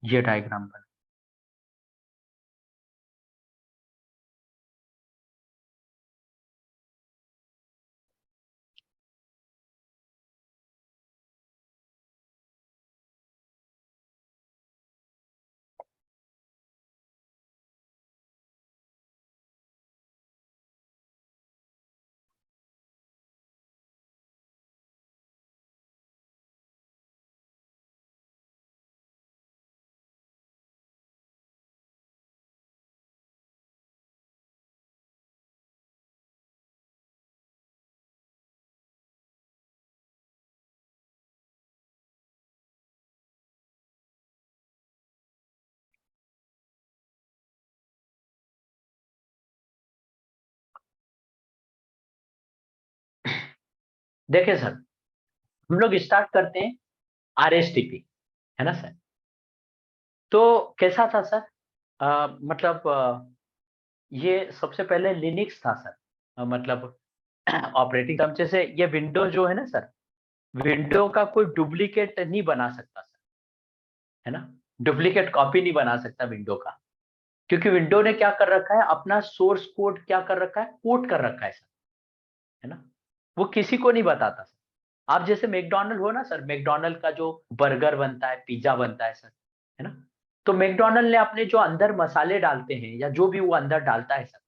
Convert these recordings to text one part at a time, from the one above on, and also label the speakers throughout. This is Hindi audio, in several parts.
Speaker 1: ये डायग्राम बना। देखिए सर, हम लोग स्टार्ट करते हैं आरएसटीपी, है ना सर। तो कैसा था सर? मतलब ये सबसे पहले लिनक्स था सर। मतलब ऑपरेटिंग सिस्टम, जैसे ये विंडो जो है ना सर, विंडो का कोई डुप्लीकेट नहीं बना सकता सर, है ना। डुप्लीकेट कॉपी नहीं बना सकता विंडो का, क्योंकि विंडो ने क्या कर रखा है, अपना सोर्स कोड क्या कर रखा है, कोड कर रखा है सर, है ना। वो किसी को नहीं बताता सर। आप जैसे मैकडॉनल्ड हो ना सर, मैकडॉनल्ड का जो बर्गर बनता है, पिज्जा बनता है सर, है ना। तो मैकडॉनल्ड ने अपने जो अंदर मसाले डालते हैं या जो भी वो अंदर डालता है सर,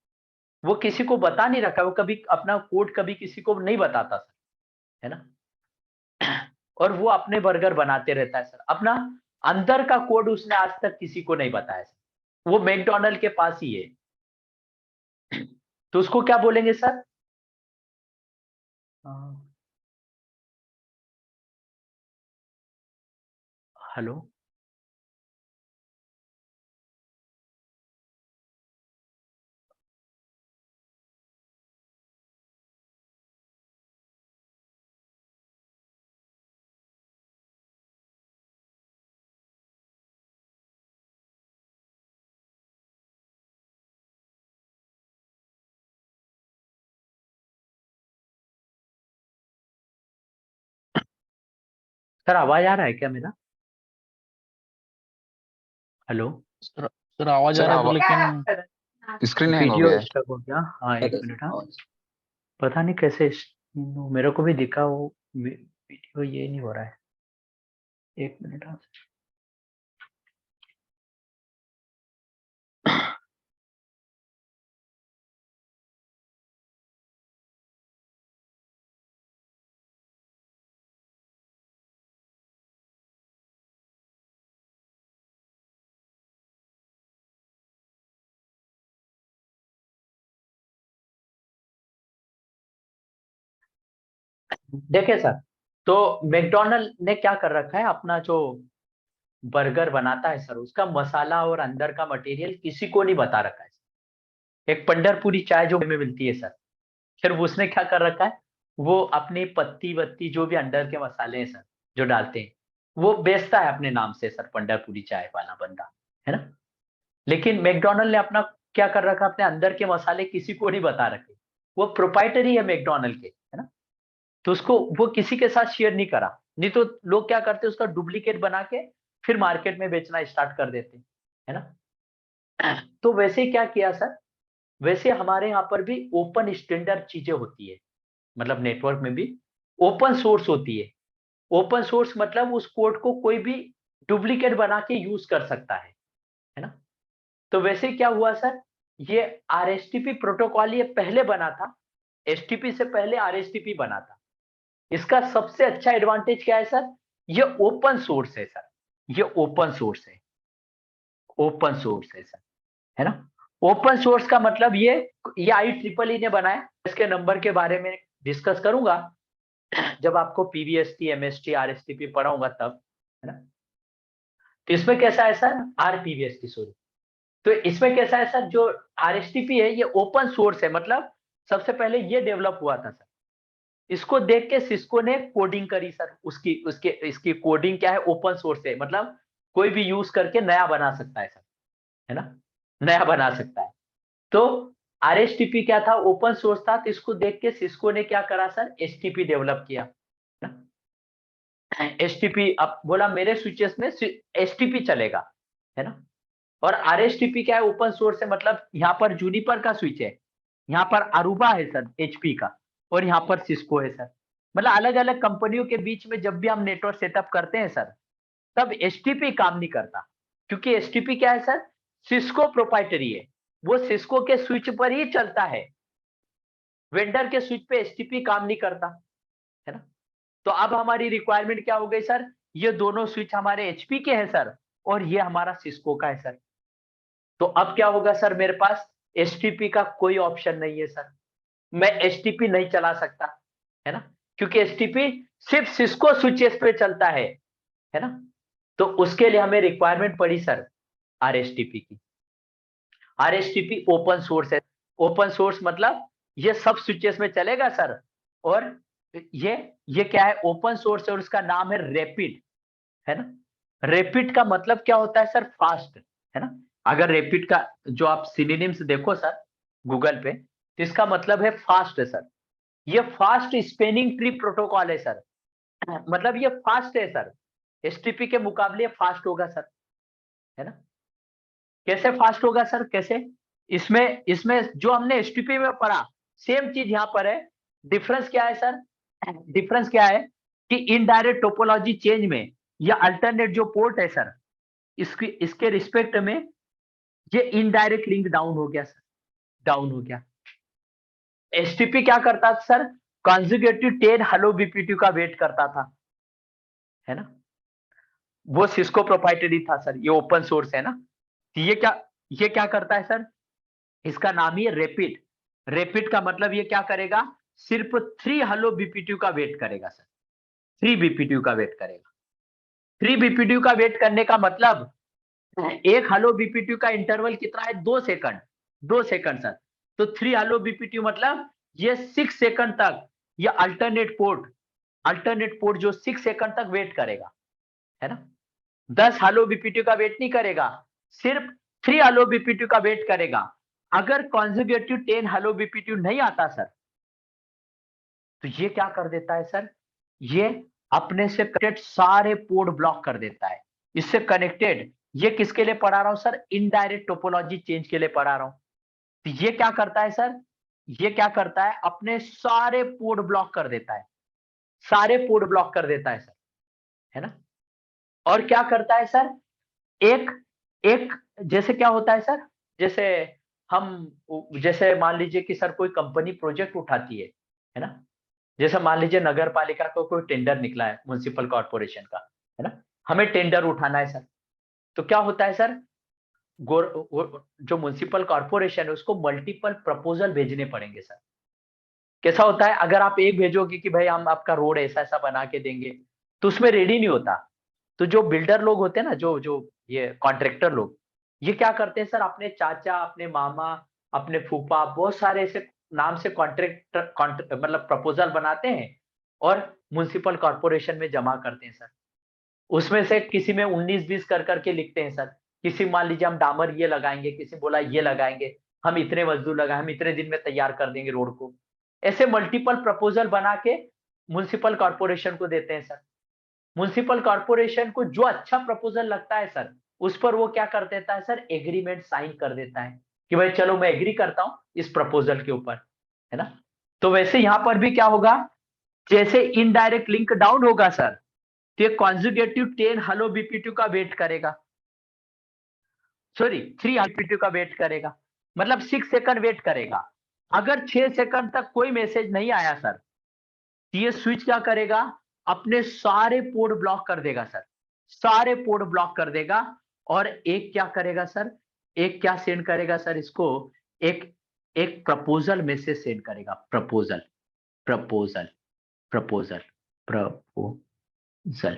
Speaker 1: वो किसी को बता नहीं रखा, वो कभी अपना कोड कभी किसी को नहीं बताता सर, है ना। और वो अपने बर्गर बनाते रहता है सर, अपना अंदर का कोड उसने आज तक किसी को नहीं बताया सर। वो मैकडॉनल्ड के पास ही है। तो उसको क्या बोलेंगे सर? हेलो। सर आवाज आ रहा है क्या मेरा? हेलो।
Speaker 2: सर सर आवाज आ
Speaker 3: सर
Speaker 2: रहा है तो, लेकिन
Speaker 3: स्क्रीन हैंग हो
Speaker 1: वीडियो
Speaker 3: गया है।
Speaker 1: स्टक हो गया। हाँ, एक मिनट। हाँ, पता नहीं कैसे मेरे को भी दिखा वो वीडियो, ये नहीं हो रहा है। एक मिनट। हाँ। देखिए सर, तो मैकडॉनल्ड ने क्या कर रखा है, अपना जो बर्गर बनाता है सर, उसका मसाला और अंदर का मटेरियल किसी को नहीं बता रखा है। एक पंढरपुरी चाय जो में मिलती है सर, फिर उसने क्या कर रखा है, वो अपनी पत्ती वत्ती जो भी अंदर के मसाले हैं सर, जो डालते हैं, वो बेचता है अपने नाम से सर, पंढरपुरी चाय वाला बंदा, है ना। लेकिन मैकडॉनल्ड ने अपना क्या कर रखा, अपने अंदर के मसाले किसी को नहीं बता रखे। वो प्रोपाइटरी है मैकडॉनल्ड के, है ना। तो उसको वो किसी के साथ शेयर नहीं करा, नहीं तो लोग क्या करते, उसका डुप्लीकेट बना के फिर मार्केट में बेचना स्टार्ट कर देते, है ना। तो वैसे ही क्या किया सर, वैसे हमारे यहाँ पर भी ओपन स्टैंडर्ड चीजें होती है, मतलब नेटवर्क में भी ओपन सोर्स होती है। ओपन सोर्स मतलब उस कोड को कोई भी डुप्लीकेट बना के यूज कर सकता है ना। तो वैसे क्या हुआ सर, ये आरएसटीपी प्रोटोकॉल ये पहले बना था, एसटीपी से पहले आरएसटीपी बना था। इसका सबसे अच्छा एडवांटेज क्या है सर, ये ओपन सोर्स है सर, ये ओपन सोर्स है, ओपन सोर्स है सर, है ना। ओपन सोर्स का मतलब ये आई ट्रिपल ई ने बनाया। इसके नंबर के बारे में डिस्कस करूंगा जब आपको पीवीएसटी एमएसटी आरएसटीपी पढ़ाऊंगा तब, है ना। तो इसमें कैसा है सर, आरपीवीएसटी सॉरी। तो इसमें कैसा है सर, जो आरएसटीपी है ये ओपन सोर्स है, मतलब सबसे पहले ये डेवलप हुआ था सर। इसको देख के सिस्को ने कोडिंग करी सर, उसकी उसके इसकी कोडिंग क्या है, ओपन सोर्स है, मतलब कोई भी यूज करके नया बना सकता है सर, है ना, नया बना सकता है। तो आरएसटीपी क्या था, ओपन सोर्स था, तो इसको देख के सिस्को ने क्या करा सर, एसटीपी डेवलप किया ना। एसटीपी अब बोला मेरे स्विचेस में एसटीपी चलेगा, है ना। और RSTP क्या है, ओपन सोर्स है, मतलब यहाँ पर जूनिपर का स्विच है, यहाँ पर अरूबा है सर HP का, और यहाँ पर सिस्को है सर। मतलब अलग अलग कंपनियों के बीच में जब भी हम नेटवर्क सेटअप करते हैं सर, तब STP काम नहीं करता, क्योंकि STP क्या है सर, सिस्को प्रोप्राइटरी है, वो सिस्को के स्विच पर ही चलता है, वेंडर के स्विच पे STP काम नहीं करता, है ना। तो अब हमारी रिक्वायरमेंट क्या हो गई सर, ये दोनों स्विच हमारे HP के हैं सर, और ये हमारा सिस्को का है सर। तो अब क्या होगा सर, मेरे पास STP का कोई ऑप्शन नहीं है सर, मैं STP नहीं चला सकता, है ना, क्योंकि STP सिर्फ सिस्को स्विचेस पे चलता है ना। तो उसके लिए हमें रिक्वायरमेंट पड़ी सर RSTP की। RSTP ओपन सोर्स है, ओपन सोर्स मतलब ये सब स्विचेस में चलेगा सर, और ये ये क्या है, ओपन सोर्स है, और उसका नाम है रैपिड, है ना। रैपिड का मतलब क्या होता है सर, फास्ट, है ना। अगर रैपिड का जो आप सिनोनिम्स देखो सर गूगल पे, तो इसका मतलब है फास्ट है सर। ये फास्ट स्पेनिंग ट्री प्रोटोकॉल है सर, मतलब ये फास्ट है सर, STP के मुकाबले फास्ट होगा सर, है ना। कैसे फास्ट होगा सर, कैसे, इसमें इसमें जो हमने STP में पढ़ा, सेम चीज यहाँ पर है। डिफरेंस क्या है सर, डिफरेंस क्या है कि इनडायरेक्ट टोपोलॉजी चेंज में या अल्टरनेट जो पोर्ट है सर, इसके रिस्पेक्ट में ये इनडायरेक्ट लिंक डाउन हो गया सर, डाउन हो गया। STP क्या करता था सर, कॉन्जुगेटिव 10 हेलो BPT का वेट करता था, है ना। वो सिस्को प्रोप्राइटरी था सर, ये ओपन सोर्स है ना। तो ये क्या करता है सर, इसका नाम ही है रैपिड। रैपिड का मतलब ये क्या करेगा, सिर्फ 3 हेलो BPT का वेट करेगा सर, 3 BPT का वेट करेगा। 3 BPT का वेट करने का मतलब, एक हेलो BPT का इंटरवल कितना है, 2 सेकंड, 2 सेकंड सर। तो 3 हेलो BPT मतलब ये 6 सेकंड तक, ये अल्टरनेट पोर्ट जो 6 सेकंड तक वेट करेगा, है ना। 10 हेलो BPT का वेट नहीं करेगा, सिर्फ 3 हेलो BPT का वेट करेगा। अगर कॉन्जुगेटिव 10 हेलो BPT नहीं आता सर, तो ये क्या कर देता है सर, ये अपने से कनेक्टेड सारे पोर्ट ब्लॉक कर देता है। इससे कनेक्टेड, ये किसके लिए पढ़ा रहा हूं सर, इनडायरेक्ट टोपोलॉजी चेंज के लिए पढ़ा रहा हूं। तो ये क्या करता है सर, ये क्या करता है, अपने सारे पोर्ट ब्लॉक कर देता है, सारे पोर्ट ब्लॉक कर देता है सर, है ना। और क्या करता है सर, एक एक जैसे क्या होता है सर, जैसे हम, जैसे मान लीजिए कि सर कोई कंपनी प्रोजेक्ट उठाती है ना। जैसे मान लीजिए नगर पालिका को कोई टेंडर निकला है, म्युनिसिपल कॉर्पोरेशन का, है ना। हमें टेंडर उठाना है सर। तो क्या होता है सर, जो म्युनिसिपल कॉर्पोरेशन है उसको मल्टीपल प्रपोजल भेजने पड़ेंगे सर। कैसा होता है, अगर आप एक भेजोगे कि भाई हम आपका रोड ऐसा ऐसा बना के देंगे, तो उसमें रेडी नहीं होता। तो जो बिल्डर लोग होते हैं ना, जो जो ये कॉन्ट्रैक्टर लोग, ये क्या करते हैं सर, अपने चाचा, अपने मामा, अपने फूफा, बहुत सारे ऐसे नाम से मतलब प्रपोजल बनाते हैं, और म्युनिसिपल कॉर्पोरेशन में जमा करते हैं सर। उसमें से किसी में 19-20 कर करके लिखते हैं सर। किसी मान लीजिए हम डामर ये लगाएंगे, किसी बोला ये लगाएंगे, हम इतने मजदूर लगाए, हम इतने दिन में तैयार कर देंगे रोड को। ऐसे मल्टीपल प्रपोजल बना के म्युनिसिपल कॉर्पोरेशन को देते हैं सर। म्युनिसिपल कॉर्पोरेशन को जो अच्छा प्रपोजल लगता है सर, उस पर वो क्या कर देता है सर, एग्रीमेंट साइन कर देता है कि भाई चलो मैं एग्री करता हूं इस प्रपोजल के ऊपर, है ना। तो वैसे यहां पर भी क्या होगा, जैसे इनडायरेक्ट लिंक डाउन होगा सर, तो ये कॉन्जुगेटिव 10 हेलो BPT का वेट करेगा, सॉरी 3 BPT का वेट करेगा, मतलब 6 सेकंड वेट करेगा। अगर 6 सेकंड तक कोई मैसेज नहीं आया सर, तो ये स्विच क्या करेगा, अपने सारे पोर्ट ब्लॉक कर देगा सर, सारे पोर्ट ब्लॉक कर देगा। और एक क्या करेगा सर, एक क्या सेंड करेगा सर इसको, एक एक प्रपोजल मैसेज सेंड करेगा, proposal, proposal, proposal, proposal,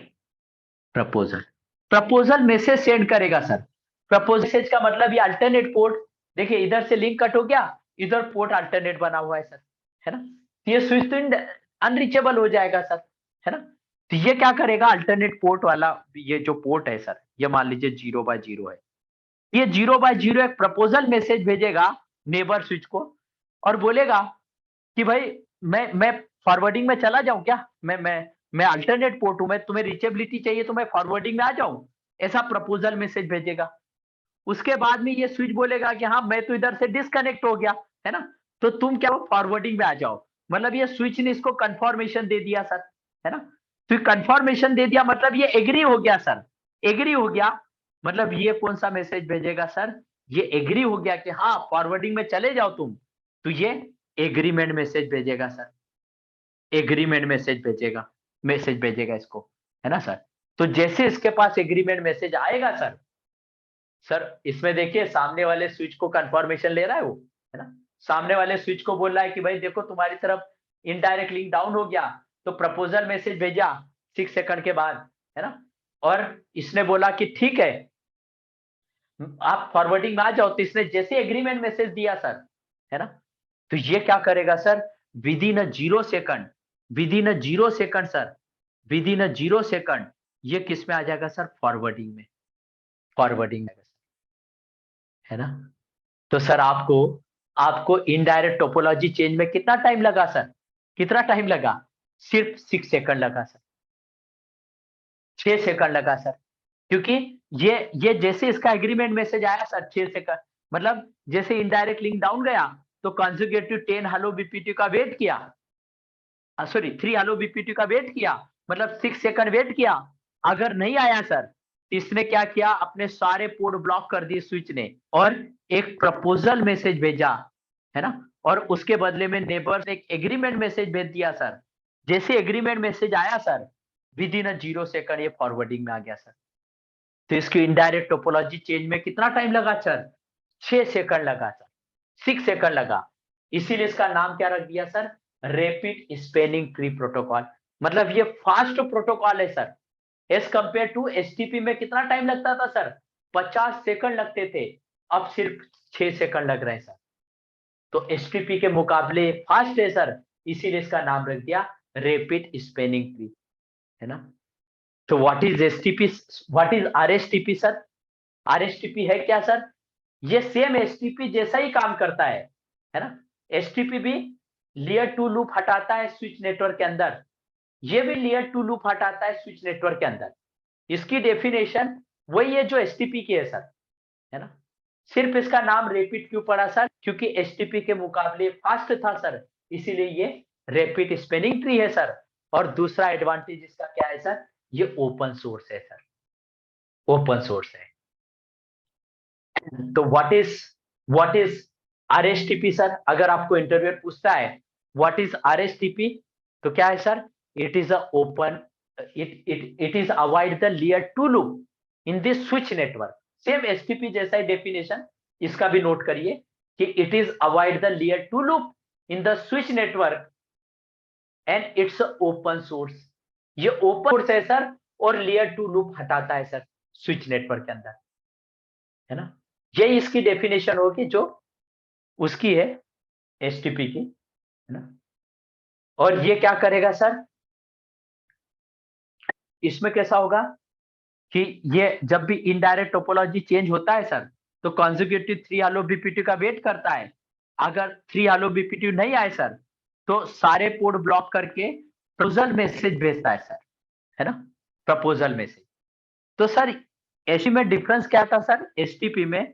Speaker 1: proposal, proposal message send करेगा सर। प्रपोजल मैसेज का मतलब ये अल्टरनेट पोर्ट, देखिए इधर से लिंक कट हो गया, इधर पोर्ट अल्टरनेट बना हुआ है सर, है ना। तो ये स्विच तो अनरीचेबल हो जाएगा सर, है ना। तो ये क्या करेगा, अल्टरनेट पोर्ट वाला ये जो पोर्ट है सर, ये मान लीजिए 0/0 है। ये 0/0 एक प्रपोजल मैसेज भेजेगा नेबर स्विच को, और बोलेगा कि भाई मैं फॉरवर्डिंग में चला जाऊं क्या, मैं अल्टरनेट पोर्ट हूं, मैं तुम्हें रीचेबिलिटी चाहिए तो मैं फॉरवर्डिंग में आ जाऊं, ऐसा प्रपोजल मैसेज भेजेगा। उसके बाद में ये स्विच बोलेगा कि हाँ मैं तो इधर से डिस्कनेक्ट हो गया, है ना, तो तुम क्या फॉरवर्डिंग में आ जाओ। मतलब ये स्विच ने इसको कंफर्मेशन दे दिया सर, है ना। तो कंफर्मेशन दे दिया मतलब ये एग्री हो गया सर, एग्री हो गया मतलब ये कौन सा मैसेज भेजेगा सर, ये एग्री हो गया कि हाँ फॉरवर्डिंग में चले जाओ तुम, तो ये एग्रीमेंट मैसेज भेजेगा सर, एग्रीमेंट मैसेज भेजेगा इसको, है ना सर। तो जैसे इसके पास एग्रीमेंट मैसेज आएगा सर, सर इसमें देखिए सामने वाले स्विच को कंफर्मेशन ले रहा है वो, है ना, सामने वाले स्विच को बोल रहा है कि भाई देखो तुम्हारी तरफ इनडायरेक्ट लिंक डाउन हो गया, तो प्रपोजल मैसेज भेजा 6 सेकंड के बाद, है ना, और इसने बोला कि ठीक है आप फॉरवर्डिंग में आ जाओ, तो इसने जैसे एग्रीमेंट मैसेज दिया सर, है ना, तो ये क्या करेगा sir, with in a 0 second, with in a 0 second sir, with in a 0 second ये किस में आ जाएगा सर, फॉरवर्डिंग में, फॉरवर्डिंग में, है ना। तो सर आपको आपको इनडायरेक्ट टोपोलॉजी चेंज में कितना टाइम लगा सर, कितना टाइम लगा, सिर्फ 6 सेकंड लगा सर, 6 सेकंड लगा सर, क्योंकि ये जैसे इसका एग्रीमेंट मैसेज आया सर 6 सेकंड, मतलब जैसे इनडायरेक्ट लिंक डाउन गया तो कंजुगेटिव 10 हेलो बीपीटी का वेट किया, सॉरी 3 हेलो बीपीटी का वेट किया, मतलब 6 सेकंड वेट किया, अगर नहीं आया सर इसने क्या किया, अपने सारे पोर्ट ब्लॉक कर दिए स्विच ने, और एक प्रपोजल मैसेज भेजा, है ना, और उसके बदले में नेबर्स एक एग्रीमेंट मैसेज भेज दिया सर, जैसे एग्रीमेंट मैसेज आया sir with in a 0 second ये फॉरवर्डिंग में आ गया सर। तो इसकी इनडायरेक्ट टोपोलॉजी चेंज में कितना टाइम लगा सर, 6 सेकंड लगा सर, 6 सेकंड लगा, इसीलिए इसका नाम क्या रख दिया sir, rapid spanning tree protocol. मतलब ये फास्ट प्रोटोकॉल है sir, as compared to STP में कितना टाइम लगता था सर, 50 सेकंड लगते थे, अब सिर्फ 6 सेकंड लग रहे हैं सर। तो एसटीपी के मुकाबले फास्ट है सर, इसीलिए इसका नाम रख दिया रैपिड स्पैनिंग ट्री, है ना। तो what is STP, what is RSTP sir, RSTP है क्या सर, ये सेम एसटीपी जैसा ही काम करता है ना। एसटीपी भी लेयर 2 लूप हटाता है स्विच नेटवर्क के अंदर, ये भी लेयर 2 लूप हटाता है स्विच नेटवर्क के अंदर, इसकी डेफिनेशन वही है जो एसटीपी की है सर, है ना। सिर्फ इसका नाम रैपिड क्यों पड़ा सर, क्योंकि एसटीपी के मुकाबले फास्ट था सर, इसीलिए ये रैपिड स्पैनिंग ट्री है सर। और दूसरा एडवांटेज इसका क्या है सर, ये ओपन सोर्स है सर, ओपन सोर्स है। तो व्हाट इज आरएसटीपी सर, अगर आपको इंटरव्यू पूछता है व्हाट इज आरएसटीपी, तो क्या है sir, it is a open, it is avoid the layer 2 loop in this switch network, same STP जैसा ही डेफिनेशन, इसका भी नोट करिए कि it is avoid the layer 2 loop in the switch network and it's open source, ये ओपन सोर्स है सर, और लेयर 2 लूप हटाता है सर स्विच नेटवर्क के अंदर, है ना। यही इसकी डेफिनेशन होगी जो उसकी है एसटीपी की, है ना। और ये क्या करेगा सर, इसमें कैसा होगा कि ये जब भी इनडायरेक्ट टोपोलॉजी चेंज होता है सर, तो कॉन्जुगेटिव 3 हेलो बीपीटी का वेट करता है, अगर 3 हेलो बीपीटी नहीं आए सर तो सारे पोर्ट ब्लॉक करके प्रपोजल मैसेज भेजता है सर, है ना, प्रपोजल मैसेज। तो सर एसटी में डिफरेंस क्या था सर, एसटीपी में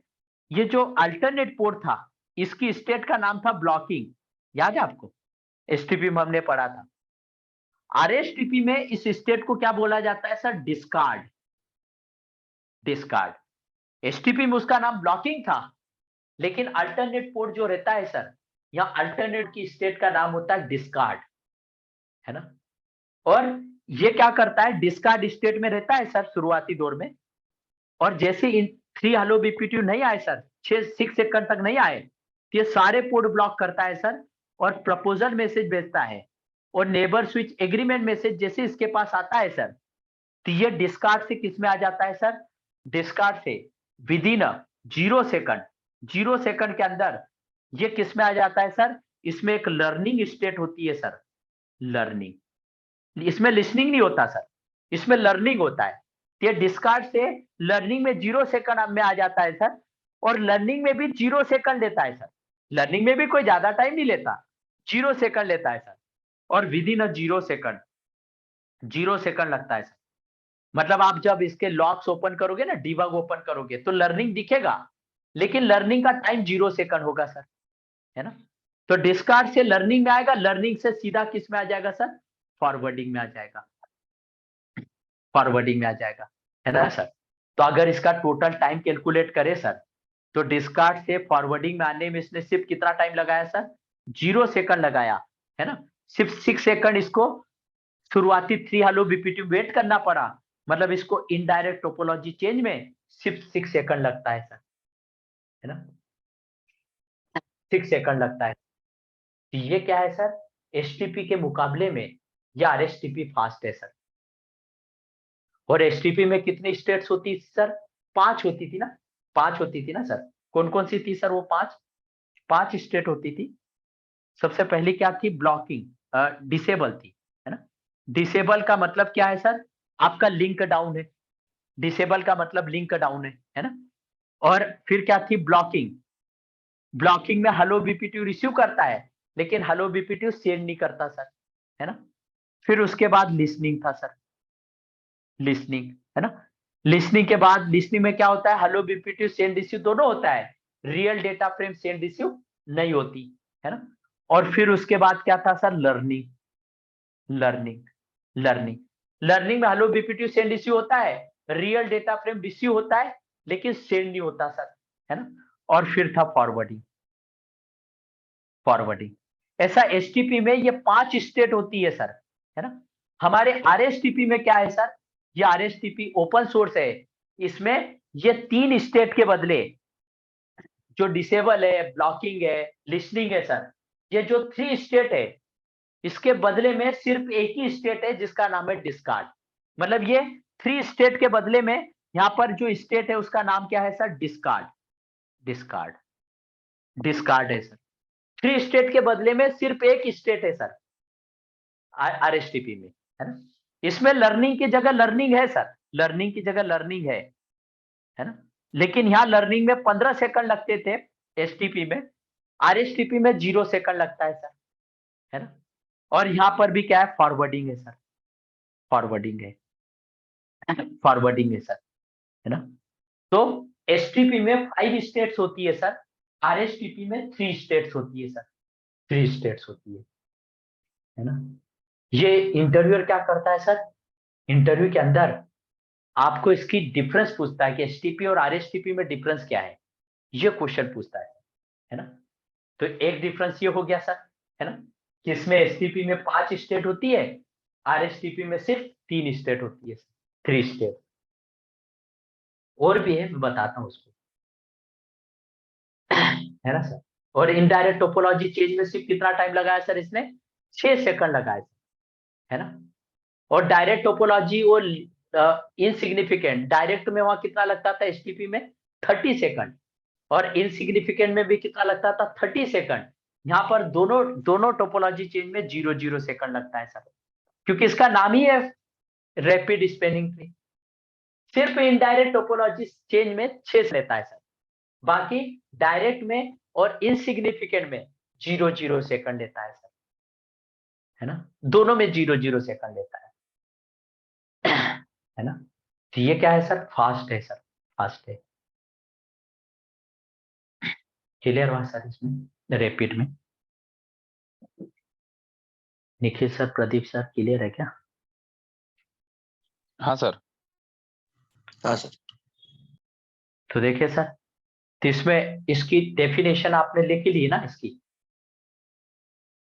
Speaker 1: ये जो अल्टरनेट पोर्ट था इसकी स्टेट का नाम था ब्लॉकिंग, याद है आपको, एसटीपी में हमने पढ़ा था। आरएसटीपी में इस स्टेट को क्या बोला जाता है सर, डिस्कार्ड, डिस्कार्ड। एसटीपी में उसका नाम ब्लॉकिंग था, लेकिन अल्टरनेट पोर्ट जो रहता है सर, यहाँ अल्टरनेट की स्टेट का नाम होता है डिस्कार्ड, है ना। और ये क्या करता है, डिस्कार्ड स्टेट में रहता है सर शुरुआती दौर में, और जैसे इन 3 हेलो बीपीटी नहीं आए सर, 6 सेकंड तक नहीं आए, तो ये सारे पोर्ट ब्लॉक करता है सर, और प्रपोजल मैसेज भेजता है, और नेबर स्विच एग्रीमेंट मैसेज जैसे इसके पास आता है सर, तो ये डिस्कार्ड से किस में आ जाता है सर, डिस्कार्ड से विद इन 0 सेकंड, 0 सेकंड के अंदर ये किस में आ जाता है सर, इसमें एक लर्निंग स्टेट होती है सर, लर्निंग, इसमें लिसनिंग नहीं होता सर, इसमें लर्निंग होता है। ये डिस्कार्ड से लर्निंग में 0 सेकंड में आ जाता है सर, और लर्निंग में भी 0 सेकंड लेता है सर, लर्निंग में भी कोई ज्यादा टाइम नहीं लेता, 0 सेकंड लेता है सर, और विद इन 0 सेकंड, 0 सेकंड लगता है सर, मतलब आप जब इसके लॉक्स ओपन करोगे ना, डिबग ओपन करोगे, तो लर्निंग दिखेगा, लेकिन लर्निंग का टाइम 0 सेकंड होगा सर, है ना। तो डिस्कार्ड से लर्निंग में आएगा, लर्निंग से सीधा किस में आ जाएगा सर, फॉरवर्डिंग में आ जाएगा, फॉरवर्डिंग में आ जाएगा, है ना सर। तो अगर इसका टोटल टाइम कैलकुलेट करें सर, तो डिस्कार्ड से फॉरवर्डिंग में आने में इसने सिर्फ कितना टाइम लगाया सर, 0 सेकंड लगाया, है ना। सिर्फ 6 सेकंड इसको शुरुआती 3 हेलो बीपीटी वेट करना पड़ा, मतलब इसको इनडायरेक्ट टोपोलॉजी चेंज में सिर्फ 6 सेकंड लगता है सर, है ना, 6 सेकंड लगता है। तो ये क्या है सर, एचटीपी के मुकाबले में या आरएसटीपी फास्ट है सर। और एचटीपी में कितनी स्टेट्स होती थी सर, 5 होती थी ना, 5 होती थी ना सर। कौन कौन सी थी सर वो 5, 5 स्टेट होती थी। सबसे पहली क्या थी, ब्लॉकिंग, डिसेबल थी, है ना। डिसेबल का मतलब क्या है सर, आपका लिंक डाउन है, डिसेबल का मतलब लिंक डाउन है ना। और फिर क्या थी, ब्लॉकिंग, ब्लॉकिंग में हेलो बीपीटी रिसीव करता है, लेकिन हेलो बीपीटी सेंड नहीं करता सर, है ना। फिर उसके बाद लिसनिंग था सर, लिसनिंग, है ना। लिसनिंग के बाद, लिसनिंग में क्या होता है, हेलो बीपीटी सेंड रिसीव दोनों होता है, real data frame send receive नहीं होती, है ना। और फिर उसके बाद क्या था sir, learning, learning, learning, learning में हेलो बीपीटी सेंड रिसीव होता है, रियल डेटा फ्रेम रिसीव होता है, लेकिन सेंड नहीं होता सर, है ना। और फिर था फॉरवर्डिंग, फॉरवर्डिंग। ऐसा एचटीपी में ये 5 स्टेट होती है सर, है ना। हमारे आरएसटीपी में क्या है सर, ये आरएसटीपी ओपन सोर्स है, इसमें ये 3 स्टेट के बदले, जो डिसेबल है, ब्लॉकिंग है, लिसनिंग है सर, ये जो 3 स्टेट है, इसके बदले में सिर्फ एक ही स्टेट है जिसका नाम है डिस्कार्ड। मतलब ये 3 स्टेट के बदले में यहाँ पर जो स्टेट है उसका नाम क्या है सर, डिस्कार्ड, डिस्कार्ड, डिस्कार्ड है सर। 3 स्टेट के बदले में सिर्फ एक स्टेट है सर आरएसटीपी में, है ना। इसमें लर्निंग की जगह लर्निंग है सर, लर्निंग की जगह लर्निंग है ना। लेकिन यहाँ लर्निंग में 15 सेकंड लगते थे एसटीपी में, आरएसटीपी में 0 सेकंड लगता है सर, है ना। और यहाँ पर भी क्या है, फॉरवर्डिंग है सर, फॉरवर्डिंग है, फॉरवर्डिंग है सर, है ना। तो एसटीपी में 5 स्टेट्स होती है सर, आरएसटीपी में 3 स्टेट्स होती है सर, 3 स्टेट्स होती है ना। ये इंटरव्यूअर क्या करता है सर, इंटरव्यू के अंदर आपको इसकी डिफरेंस पूछता है कि एसटीपी और आरएसटीपी में डिफरेंस क्या है, ये क्वेश्चन पूछता है ना। तो एक डिफरेंस ये हो गया सर, है ना, कि इसमें एसटीपी में 5 स्टेट होती है, आरएसटीपी में सिर्फ 3 स्टेट होती है, 3 स्टेट। और भी है, मैं बताता हूँ उसको, है ना सर। और इनडायरेक्ट टोपोलॉजी चेंज में सिर्फ कितना टाइम लगाया सर इसने, 6 सेकंड लगाया, है ना। और डायरेक्ट टोपोलॉजी वो इनसिग्निफिकेंट, डायरेक्ट में वहां कितना लगता था एसटीपी में, 30 सेकंड, और इनसिग्निफिकेंट में भी कितना लगता था, 30 सेकंड। यहाँ पर दोनों दोनों टोपोलॉजी चेंज में 0 सेकंड लगता है सर, क्योंकि इसका नाम ही है रैपिड स्पेनिंग ट्री। सिर्फ इनडायरेक्ट टोपोलॉजी चेंज में 6 लेता है सर, बाकी डायरेक्ट में और इनसिग्निफिकेंट में 0 सेकंड लेता है सर, है ना। दोनों में 0 सेकंड लेता है ना। तो ये क्या है सर, फास्ट है सर, फास्ट है। क्लियर हुआ सर इसमें, रैपिड में। Nikhil sir, Pradeep sir, clear है क्या।
Speaker 2: हाँ सर।
Speaker 3: हाँ सर।
Speaker 1: तो देखिए सर, तो इसमें इसकी डेफिनेशन आपने लिख ली ना इसकी,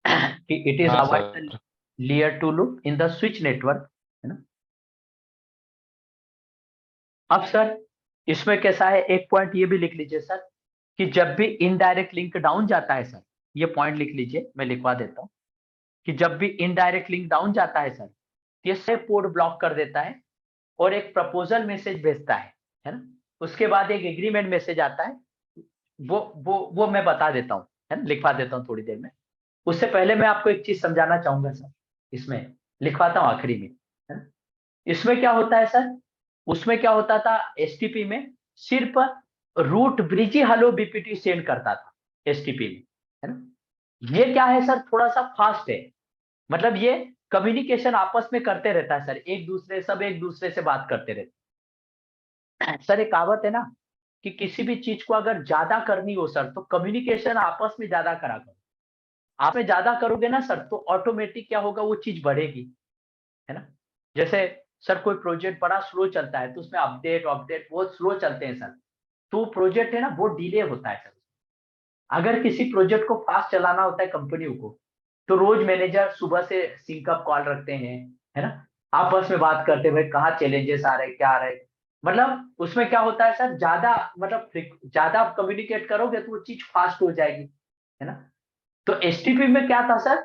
Speaker 1: कि इट इज
Speaker 2: हाँ
Speaker 1: avoid the
Speaker 2: sir.
Speaker 1: Layer two loop in the switch network, है ना। अब सर इसमें कैसा है, एक पॉइंट ये भी लिख लीजिए सर, कि जब भी इनडायरेक्ट लिंक डाउन जाता है सर, ये पॉइंट लिख लीजिए, मैं लिखवा देता हूँ, कि जब भी इनडायरेक्ट लिंक डाउन जाता है सर, ये से पोर्ट ब्लॉक कर देता है और एक प्रपोजल मैसेज भेजता है ना। उसके बाद एक एग्रीमेंट मैसेज आता है, वो मैं बता देता हूँ, है ना, लिखवा देता हूँ थोड़ी देर में। उससे पहले मैं आपको एक चीज समझाना चाहूंगा सर, इसमें लिखवाता हूँ आखिरी में, है ना। इसमें क्या होता है सर, उसमें क्या होता था एसटीपी में, सिर्फ रूट ब्रिज ही हेलो बीपीटी सेंड करता था एसटीपी में, है ना। ये क्या है सर, थोड़ा सा फास्ट है, मतलब ये कम्युनिकेशन आपस में करते रहता है सर, एक दूसरे से बात करते रहते हैं। सर एक कहावत है ना कि किसी भी चीज को अगर ज्यादा करनी हो सर, तो कम्युनिकेशन आपस में ज्यादा करा करो। आप में ज्यादा करोगे ना सर, तो ऑटोमेटिक क्या होगा, वो चीज बढ़ेगी, है ना। जैसे सर कोई प्रोजेक्ट बड़ा स्लो चलता है, तो उसमें अपडेट अपडेट बहुत स्लो चलते हैं सर, तो प्रोजेक्ट है ना बहुत डिले होता है सर। अगर किसी प्रोजेक्ट को फास्ट चलाना होता है कंपनियों को, तो रोज मैनेजर सुबह से सिंकअप कॉल रखते हैं, है ना, आपस में बात करते हुए कहाँ चैलेंजेस आ रहे, क्या आ रहे। मतलब उसमें क्या होता है सर, ज्यादा मतलब ज्यादा आप कम्युनिकेट करोगे तो वो चीज फास्ट हो जाएगी, है ना। तो एसटीपी में क्या था सर,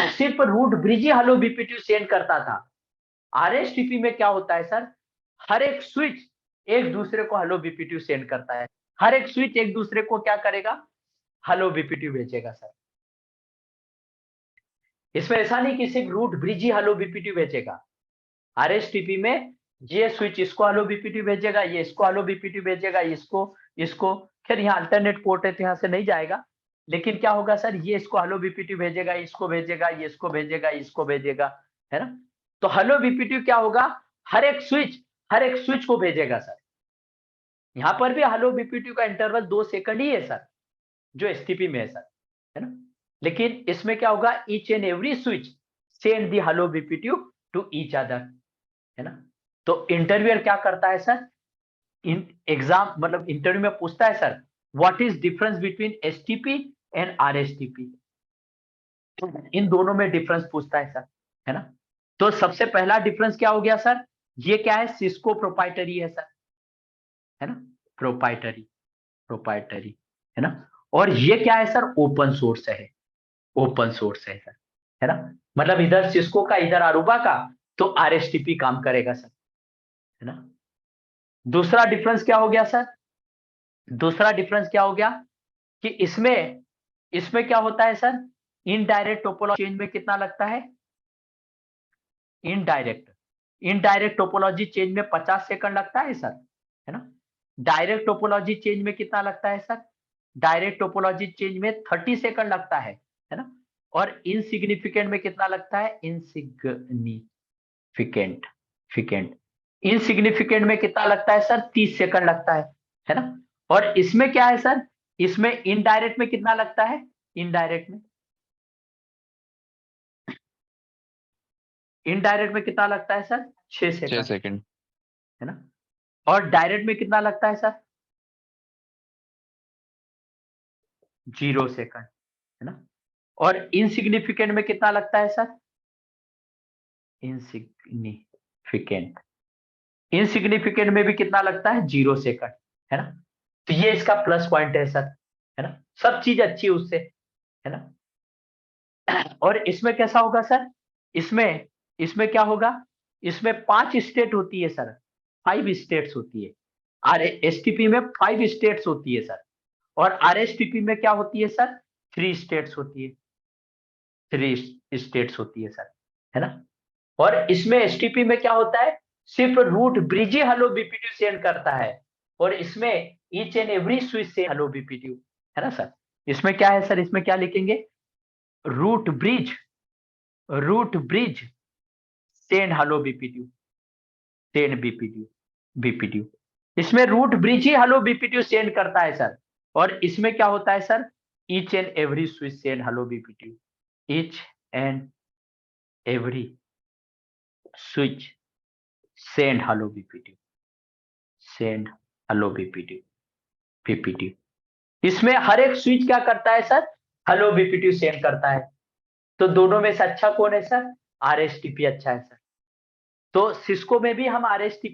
Speaker 1: सिर्फ रूट ब्रिज ही हेलो बीपीटी सेंड करता था। आरएसटीपी में क्या होता है सर, हर एक स्विच एक दूसरे को हेलो बीपीटी सेंड करता है। हर एक स्विच एक दूसरे को क्या करेगा, हेलो बीपीटी भेजेगा सर। इसमें ऐसा नहीं कि सिर्फ रूट ब्रिज ही हेलो बीपीटी भेजेगा। आरएसटीपी में ये स्विच इसको हेलो बीपीटी भेजेगा, ये इसको हेलो बीपीटी भेजेगा, इसको इसको। खैर यहाँ अल्टरनेट पोर्ट है तो यहाँ से नहीं जाएगा, लेकिन क्या होगा सर, ये इसको हेलो बीपीटी भेजेगा, इसको भेजेगा, ये इसको भेजेगा, इसको भेजेगा, है ना। तो हेलो बीपीटी क्या होगा, हर एक स्विच को भेजेगा सर। यहाँ पर भी हेलो बीपीटी का इंटरवल 2 सेकंड ही है सर, जो एसटीपी में है सर, है ना। लेकिन इसमें क्या होगा, each and every switch send the hello BPT to each other, है ना। तो इंटरव्यूअर क्या करता है सर, इन एग्जाम मतलब इंटरव्यू में पूछता है sir, what is difference between STP and RSTP. इन दोनों में डिफरेंस पूछता है सर, है ना। तो सबसे पहला डिफरेंस क्या हो गया सर, ये क्या है, सिस्को प्रोपाइटरी है सर, है ना, प्रोपाइटरी प्रोपाइटरी, है ना। और ये क्या है सर, ओपन सोर्स है, ओपन सोर्स है सर, है ना। मतलब इधर सिस्को का इधर अरूबा का, तो आरएसटीपी काम करेगा सर, है ना। दूसरा डिफरेंस क्या हो गया सर, दूसरा डिफरेंस क्या हो गया कि इसमें इसमें क्या होता है सर, इनडायरेक्ट टोपोलॉजी चेंज में कितना लगता है, इनडायरेक्ट इनडायरेक्ट टोपोलॉजी चेंज में 50 सेकंड लगता है सर, है ना। डायरेक्ट टोपोलॉजी चेंज में कितना लगता है सर, डायरेक्ट टोपोलॉजी चेंज में 30 सेकंड लगता है ना। और इनसिग्निफिकेंट में कितना लगता है, इनसिग्निफिकेंट फिकेंट इनसिग्निफिकेंट में कितना लगता है सर, 30 सेकंड लगता है ना। और इसमें क्या है सर, इसमें इनडायरेक्ट में कितना लगता है, इनडायरेक्ट में इनडायरेक्ट में कितना लगता है सर, 6
Speaker 2: 6
Speaker 1: सेकंड,
Speaker 2: सेकंड।
Speaker 1: है ना। और डायरेक्ट में कितना लगता है सर, 0 सेकंड, है ना। और इनसिग्निफिकेंट में कितना लगता है सर, इनसिग्निफिकेंट इनसिग्निफिकेंट में भी कितना लगता है, 0 सेकंड, है ना। तो ये इसका प्लस पॉइंट है सर, है ना। सब चीज अच्छी है उससे, है ना। और इसमें कैसा होगा सर, इसमें इसमें क्या होगा, इसमें 5 स्टेट होती है सर, 5 स्टेट्स होती है। आर एसटीपी में 5 स्टेट्स होती है सर, और आरएसटीपी में क्या होती है सर, 3 स्टेट्स होती है, 3 स्टेट्स होती है सर, है ना। और इसमें एसटीपी में क्या होता है, सिर्फ रूट ब्रिज ही हेलो बीपीटी सेंड करता है, और इसमें ईच एंड एवरी स्विच से हेलो बीपीटी, है ना सर। इसमें क्या है सर, इसमें क्या लिखेंगे, root bridge root bridge send hello BPT, send BPT BPT. इसमें रूट ब्रिज ही हेलो बीपीटी सेंड करता है सर, और इसमें क्या होता है sir, each and every switch send hello BPT, each and every switch send hello BPT, send hello BPT BPT. इसमें हर एक स्विच क्या करता है सर, हेलो बीपीटी सेंड करता है। तो दोनों में से अच्छा कौन है सर, आरएसटीपी अच्छा है सर। तो सिस्को में भी हम आरएसटीपी